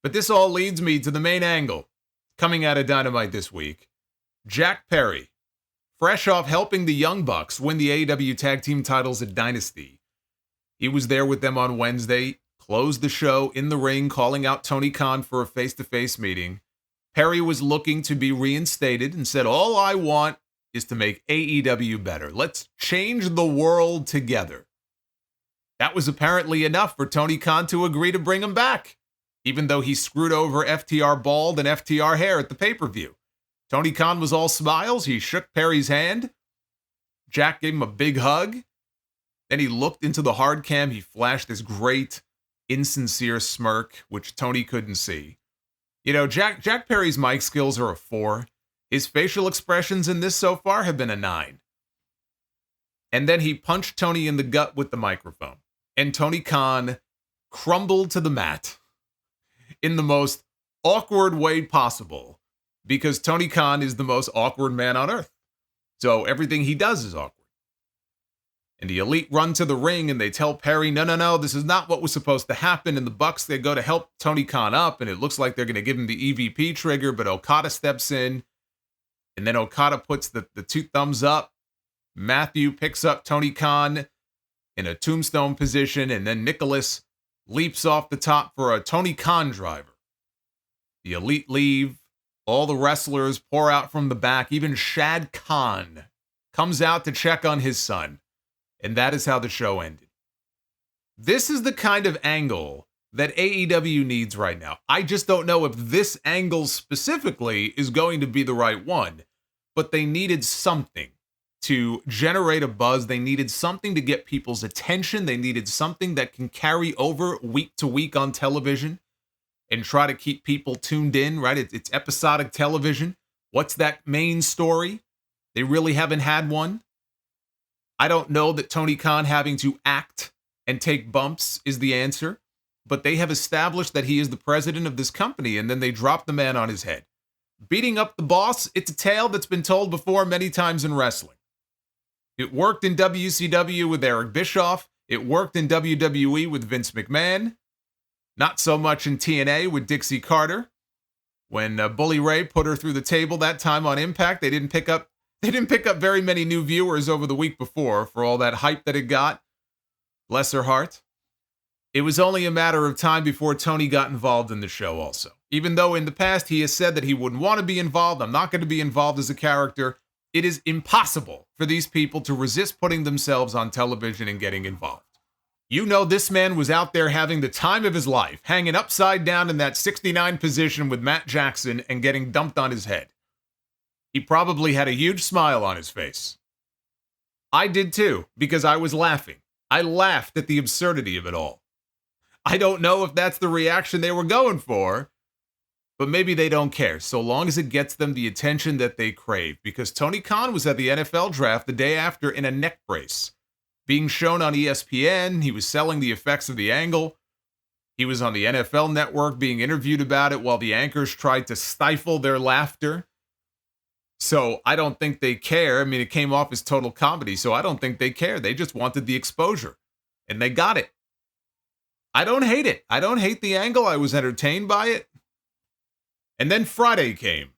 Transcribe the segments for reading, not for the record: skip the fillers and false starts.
But this all leads me to the main angle coming out of Dynamite this week. Jack Perry, fresh off helping the Young Bucks win the AEW Tag Team titles at Dynasty. He was there with them on Wednesday, closed the show in the ring, calling out Tony Khan for a face-to-face meeting. Perry was looking to be reinstated and said, all I want is to make AEW better. Let's change the world together. That was apparently enough for Tony Khan to agree to bring him back, even though he screwed over FTR Bald and FTR Hair at the pay-per-view. Tony Khan was all smiles. He shook Perry's hand. Jack gave him a big hug. Then he looked into the hard cam. He flashed this great, insincere smirk, which Tony couldn't see. You know, Jack Perry's mic skills are a 4. His facial expressions in this so far have been a 9. And then he punched Tony in the gut with the microphone. And Tony Khan crumbled to the mat in the most awkward way possible, because Tony Khan is the most awkward man on earth. So everything he does is awkward. And the Elite run to the ring and they tell Perry, no, this is not what was supposed to happen. And the Bucks, they go to help Tony Khan up, and it looks like they're going to give him the EVP trigger, but Okada steps in. And then Okada puts the 2 thumbs up. Matthew picks up Tony Khan in a tombstone position, and then Nicholas leaps off the top for a Tony Khan driver. The Elite leave. All the wrestlers pour out from the back. Even Shad Khan comes out to check on his son. And that is how the show ended. This is the kind of angle that AEW needs right now. I just don't know if this angle specifically is going to be the right one. But they needed something to generate a buzz. They needed something to get people's attention. They needed something that can carry over week to week on television and try to keep people tuned in, right? It's episodic television. What's that main story? They really haven't had one. I don't know that Tony Khan having to act and take bumps is the answer, but they have established that he is the president of this company, and then they drop the man on his head. Beating up the boss, it's a tale that's been told before many times in wrestling. It worked in WCW with Eric Bischoff. It worked in WWE with Vince McMahon. Not so much in TNA with Dixie Carter. When Bully Ray put her through the table that time on Impact, they didn't pick up very many new viewers over the week before for all that hype that it got. Bless her heart. It was only a matter of time before Tony got involved in the show also. Even though in the past he has said that he wouldn't want to be involved, I'm not going to be involved as a character, it is impossible for these people to resist putting themselves on television and getting involved. You know, this man was out there having the time of his life, hanging upside down in that 69 position with Matt Jackson and getting dumped on his head. He probably had a huge smile on his face. I did too, because I was laughing. I laughed at the absurdity of it all. I don't know if that's the reaction they were going for, but maybe they don't care, so long as it gets them the attention that they crave. Because Tony Khan was at the NFL draft the day after in a neck brace, being shown on ESPN. He was selling the effects of the angle. He was on the NFL Network being interviewed about it while the anchors tried to stifle their laughter. So I don't think they care. I mean, it came off as total comedy, so I don't think they care. They just wanted the exposure, and they got it. I don't hate it. I don't hate the angle. I was entertained by it. And then Friday came,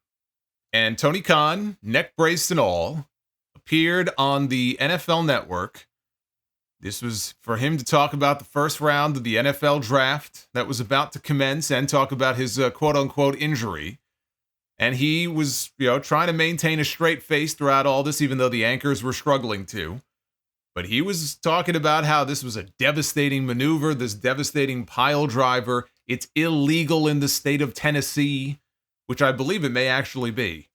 and Tony Khan, neck brace and all, appeared on the NFL Network. This was for him to talk about the first round of the NFL draft that was about to commence and talk about his quote-unquote injury. And he was, trying to maintain a straight face throughout all this, even though the anchors were struggling to. But he was talking about how this was a devastating maneuver, this devastating pile driver. It's illegal in the state of Tennessee, which I believe it may actually be.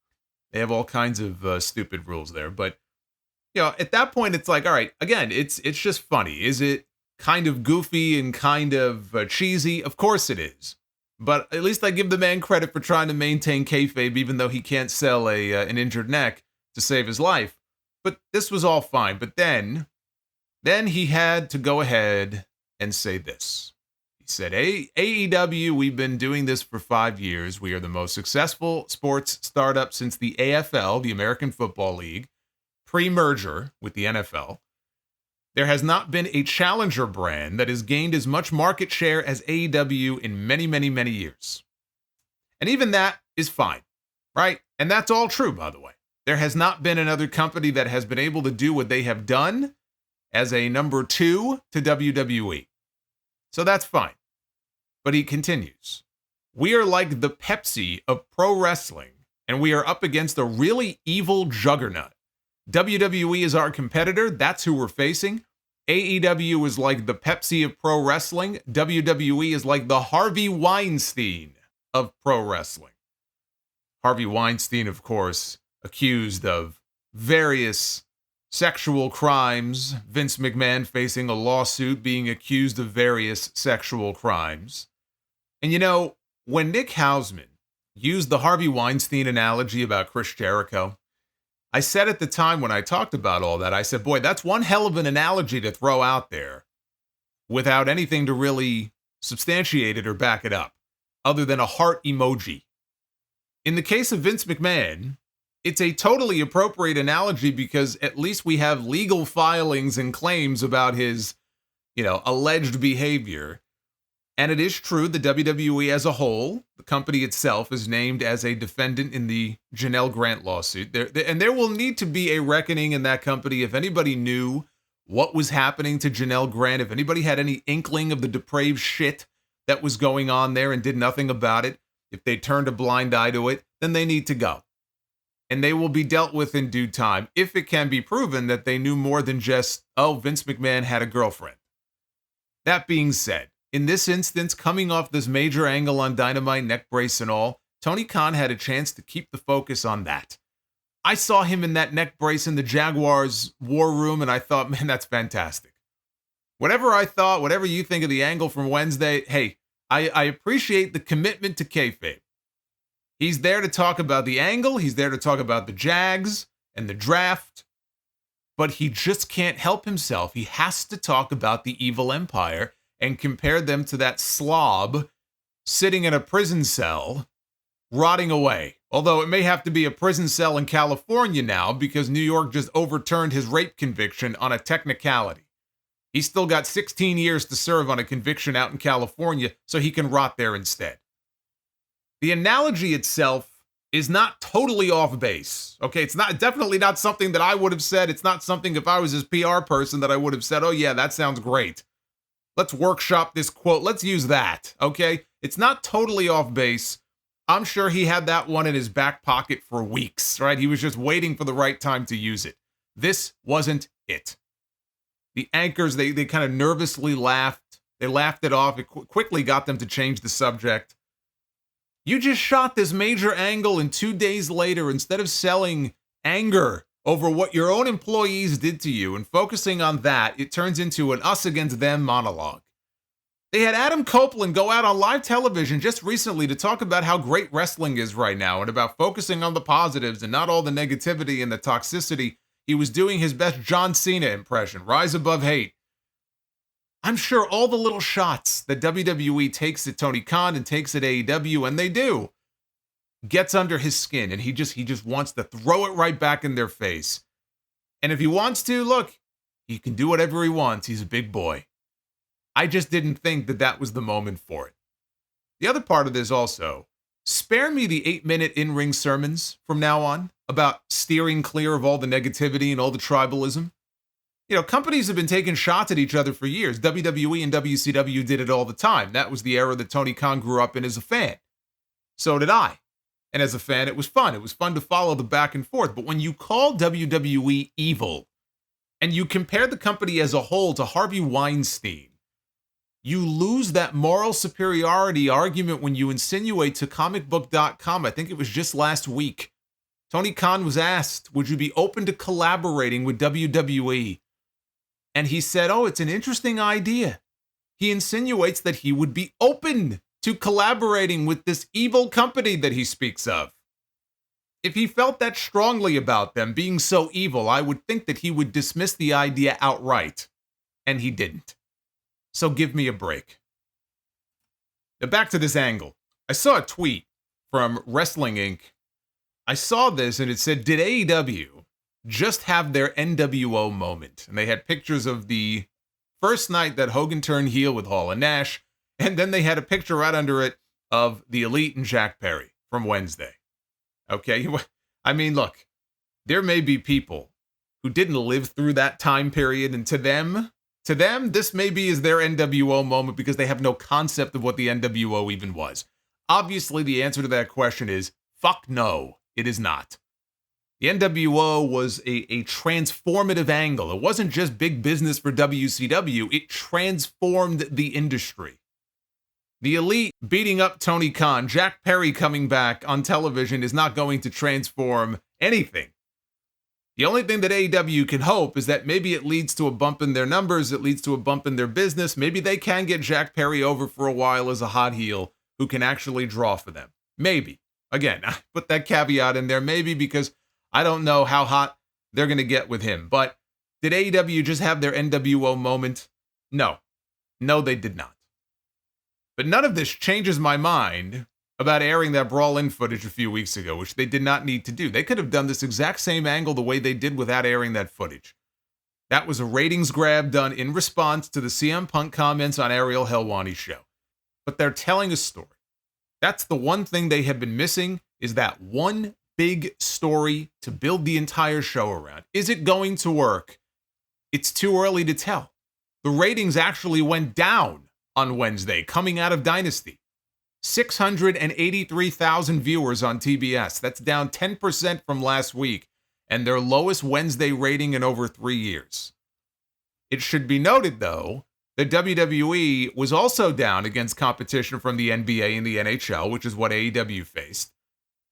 They have all kinds of stupid rules there. But, at that point, it's like, all right, again, it's just funny. Is it kind of goofy and kind of cheesy? Of course it is. But at least I give the man credit for trying to maintain kayfabe, even though he can't sell an injured neck to save his life. But this was all fine. But then he had to go ahead and say this. He said, AEW, we've been doing this for 5 years. We are the most successful sports startup since the AFL, the American Football League, pre-merger with the NFL. There has not been a challenger brand that has gained as much market share as AEW in many, many, many years. And even that is fine, right? And that's all true, by the way. There has not been another company that has been able to do what they have done as a number 2 to WWE. So that's fine. But he continues. We are like the Pepsi of pro wrestling, and we are up against a really evil juggernaut. WWE is our competitor. That's who we're facing. AEW is like the Pepsi of pro wrestling. WWE is like the Harvey Weinstein of pro wrestling. Harvey Weinstein, of course, accused of various sexual crimes. Vince McMahon facing a lawsuit being accused of various sexual crimes. And you know, when Nick Hausman used the Harvey Weinstein analogy about Chris Jericho, I said at the time when I talked about all that, I said, boy, that's one hell of an analogy to throw out there without anything to really substantiate it or back it up, other than a heart emoji. In the case of Vince McMahon, it's a totally appropriate analogy because at least we have legal filings and claims about his, alleged behavior. And it is true, the WWE as a whole, the company itself, is named as a defendant in the Janelle Grant lawsuit. There will need to be a reckoning in that company. If anybody knew what was happening to Janelle Grant, if anybody had any inkling of the depraved shit that was going on there and did nothing about it, if they turned a blind eye to it, then they need to go. And they will be dealt with in due time if it can be proven that they knew more than just, Vince McMahon had a girlfriend. That being said, in this instance, coming off this major angle on Dynamite, neck brace and all, Tony Khan had a chance to keep the focus on that. I saw him in that neck brace in the Jaguars war room, and I thought, man, that's fantastic. Whatever I thought, whatever you think of the angle from Wednesday, hey, I appreciate the commitment to kayfabe. He's there to talk about the angle, he's there to talk about the Jags and the draft, but he just can't help himself. He has to talk about the evil empire and compare them to that slob sitting in a prison cell, rotting away. Although it may have to be a prison cell in California now because New York just overturned his rape conviction on a technicality. He's still got 16 years to serve on a conviction out in California, so he can rot there instead. The analogy itself is not totally off base. Okay, it's definitely not something that I would have said. It's not something if I was his PR person that I would have said, oh yeah, that sounds great. Let's workshop this quote. Let's use that, okay? It's not totally off base. I'm sure he had that one in his back pocket for weeks, right? He was just waiting for the right time to use it. This wasn't it. The anchors, they kind of nervously laughed. They laughed it off. It quickly got them to change the subject. You just shot this major angle, and 2 days later, instead of selling anger over what your own employees did to you and focusing on that, it turns into an us against them monologue. They had Adam Copeland go out on live television just recently to talk about how great wrestling is right now and about focusing on the positives and not all the negativity and the toxicity. He was doing his best John Cena impression, rise above hate. I'm sure all the little shots that WWE takes at Tony Khan and takes at AEW, and they do, gets under his skin, and he just wants to throw it right back in their face. And if he wants to, look, he can do whatever he wants. He's a big boy. I just didn't think that was the moment for it. The other part of this also, spare me the 8-minute in-ring sermons from now on about steering clear of all the negativity and all the tribalism. Companies have been taking shots at each other for years. WWE and WCW did it all the time. That was the era that Tony Khan grew up in as a fan. So did I. And as a fan, it was fun. It was fun to follow the back and forth. But when you call WWE evil and you compare the company as a whole to Harvey Weinstein, you lose that moral superiority argument when you insinuate to comicbook.com. I think it was just last week. Tony Khan was asked, would you be open to collaborating with WWE? And he said, it's an interesting idea. He insinuates that he would be open to collaborating with this evil company that he speaks of. If he felt that strongly about them being so evil, I would think that he would dismiss the idea outright. And he didn't. So give me a break. Now back to this angle. I saw a tweet from Wrestling Inc. I saw this and it said, did AEW just have their NWO moment. And they had pictures of the first night that Hogan turned heel with Hall and Nash, and then they had a picture right under it of the Elite and Jack Perry from Wednesday. Okay? I mean, look, there may be people who didn't live through that time period, and to them, this maybe is their NWO moment because they have no concept of what the NWO even was. Obviously, the answer to that question is, fuck no, it is not. The NWO was a transformative angle. It wasn't just big business for WCW, it transformed the industry. The Elite beating up Tony Khan, Jack Perry coming back on television is not going to transform anything. The only thing that AEW can hope is that maybe it leads to a bump in their numbers, it leads to a bump in their business. Maybe they can get Jack Perry over for a while as a hot heel who can actually draw for them. Maybe. Again, I put that caveat in there, maybe, because I don't know how hot they're going to get with him. But did AEW just have their NWO moment? No. No, they did not. But none of this changes my mind about airing that Brawl-In footage a few weeks ago, which they did not need to do. They could have done this exact same angle the way they did without airing that footage. That was a ratings grab done in response to the CM Punk comments on Ariel Helwani's show. But they're telling a story. That's the one thing they have been missing, is that one big story to build the entire show around. Is it going to work? It's too early to tell. The ratings actually went down on Wednesday, coming out of Dynasty. 683,000 viewers on TBS. That's down 10% from last week, and their lowest Wednesday rating in over 3 years. It should be noted, though, that WWE was also down against competition from the NBA and the NHL, which is what AEW faced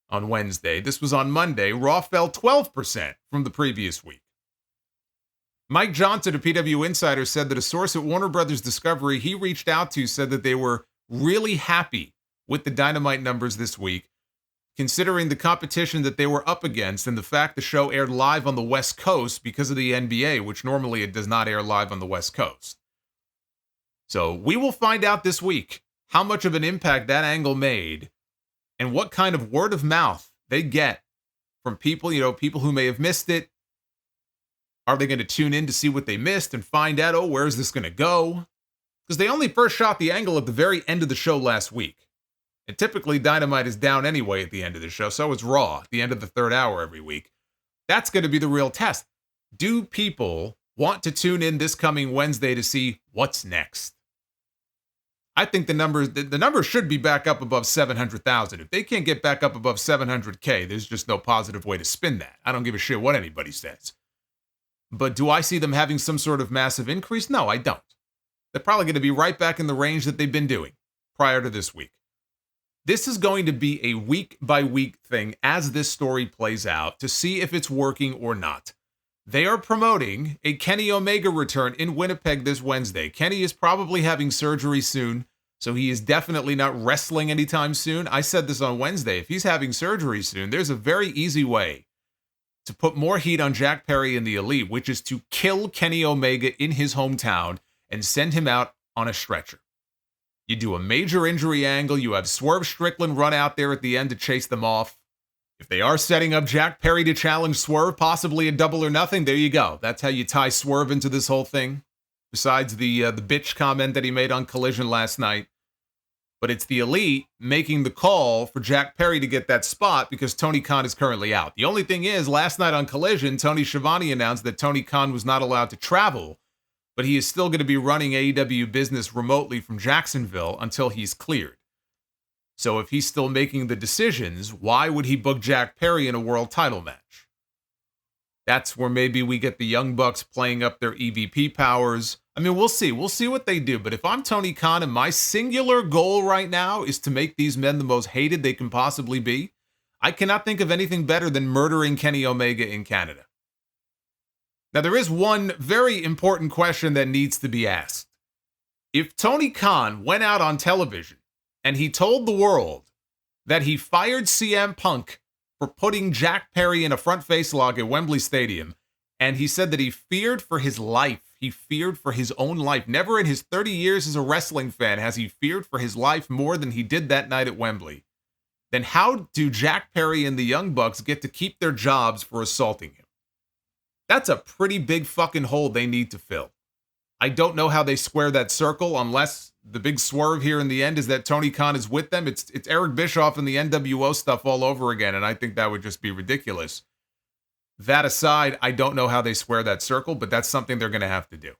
on Wednesday. This was on Monday. Raw fell 12% from the previous week. Mike Johnson, a PW Insider, said that a source at Warner Brothers Discovery he reached out to said that they were really happy with the Dynamite numbers this week, considering the competition that they were up against and the fact the show aired live on the West Coast because of the NBA, which normally it does not air live on the West Coast. So we will find out this week how much of an impact that angle made and what kind of word of mouth they get from people, people who may have missed it. Are they going to tune in to see what they missed and find out, oh, where is this going to go? Because they only first shot the angle at the very end of the show last week. And typically Dynamite is down anyway at the end of the show, so is Raw at the end of the third hour every week. That's going to be the real test. Do people want to tune in this coming Wednesday to see what's next? I think the numbers should be back up above 700,000. If they can't get back up above 700K, there's just no positive way to spin that. I don't give a shit what anybody says. But do I see them having some sort of massive increase? No, I don't. They're probably going to be right back in the range that they've been doing prior to this week. This is going to be a week-by-week thing as this story plays out to see if it's working or not. They are promoting a Kenny Omega return in Winnipeg this Wednesday. Kenny is probably having surgery soon, so he is definitely not wrestling anytime soon. I said this on Wednesday. If he's having surgery soon, there's a very easy way to put more heat on Jack Perry and the Elite, which is to kill Kenny Omega in his hometown and send him out on a stretcher. You do a major injury angle. You have Swerve Strickland run out there at the end to chase them off. If they are setting up Jack Perry to challenge Swerve, possibly a double or nothing, there you go. That's how you tie Swerve into this whole thing. Besides the bitch comment that he made on Collision last night. But it's the Elite making the call for Jack Perry to get that spot because Tony Khan is currently out. The only thing is, last night on Collision, Tony Schiavone announced that Tony Khan was not allowed to travel, but he is still going to be running AEW business remotely from Jacksonville until he's cleared. So if he's still making the decisions, why would he book Jack Perry in a world title match? That's where maybe we get the Young Bucks playing up their EVP powers. I mean, we'll see. We'll see what they do. But if I'm Tony Khan and my singular goal right now is to make these men the most hated they can possibly be, I cannot think of anything better than murdering Kenny Omega in Canada. Now, there is one very important question that needs to be asked. If Tony Khan went out on television and he told the world that he fired CM Punk for putting Jack Perry in a front face lock at Wembley Stadium, and he said that he feared for his life, he feared for his own life. Never in his 30 years as a wrestling fan has he feared for his life more than he did that night at Wembley. Then how do Jack Perry and the Young Bucks get to keep their jobs for assaulting him? That's a pretty big fucking hole they need to fill. I don't know how they square that circle unless the big swerve here in the end is that Tony Khan is with them. It's Eric Bischoff and the NWO stuff all over again, and I think that would just be ridiculous. That aside, I don't know how they square that circle, but that's something they're going to have to do.